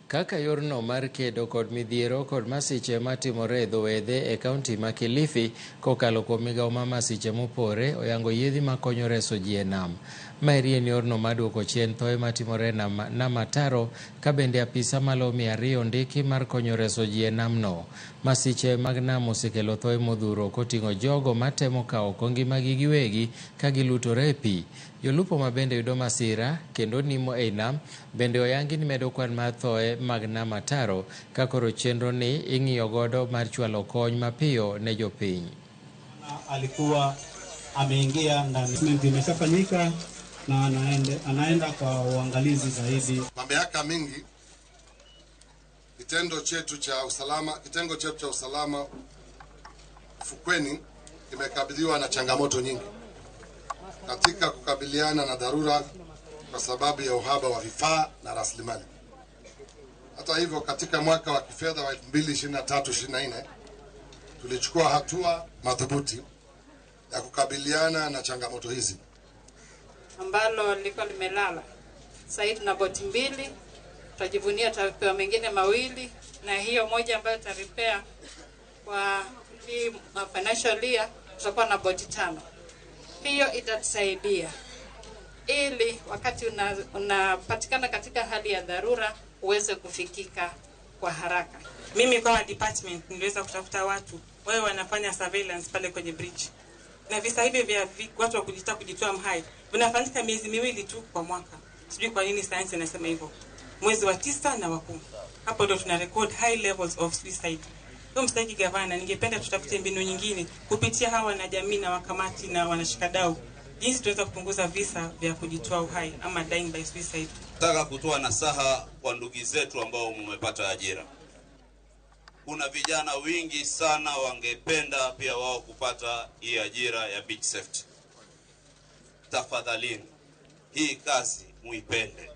Kaka yorno mar kedo kod midhiero kod masiche matimore e dho wedhe e kaunti ma Kilifi kokalo kuom migawo ma masiche mopore oyango yiedhi makonyo reso ji e nam. Maeri en yorno maduoko chien thoe matimore nam ataro ka bende apisa malo 200 ndiki mar konyo reso ji e namno. Masiche mag nam osekelo thoe modhuro koting'o jogo matemo kawo ngimagi giwegi ka gilutore e pi. Jolupo ma bende yudo masira kendo nimo ei nam bende oyangi ni medo kwan mar thoe mag nam ataro ka koro chenro ni ing'iyo godo mar chwalo kony mapiyo ne jopiny. Alikuwa ameingia ndani, imeshafanyika na anaenda kwa uangalizi zaidi. Kwa miaka mingi kitengo chetu cha usalama fukweni kimekabiliwa na changamoto nyingi katika kukabiliana na dharura kwa sababu ya uhaba wa vifaa na rasilimali. Hata hivyo, katika mwaka wa kifedha wa 2023/24 tulichukua hatua madhubuti ya kukabiliana na changamoto hizi ambalo liko limelala. Sasa tuna boti 2, tutajivunia tutapewa mengine 2, na hiyo moja ambayo tutaripea kwa hii financial year tutakuwa na boti 5. Hiyo itatusaidia ili wakati unapatikana katika hali ya dharura uweze kufikika kwa haraka. Mimi kama department niliweza kutafuta watu wao wanafanya surveillance pale kwenye bridge. Na visa hivi vya watu wa kujitoa mhai vinafanyika miezi 2 tu kwa mwaka. Sijui kwa nini science inasema hivyo. Mwezi wa 9 na wa 10. Hapo ndo tuna record high levels of suicide. Kwa mstaki gavana, ningependa tutafute mbinu nyingine kupitia hawa na jamii na wakamati na wanashikadau, jinsi tunaweza kupunguza visa vya kujitoa uhai ama dying by suicide. Nataka kutoa nasaha kwa ndugu zetu ambao mmepata ajira. Kuna vijana wingi sana wangependa pia wao kupata hii ajira ya beach safety. Tafadhalini, hii kazi muipende.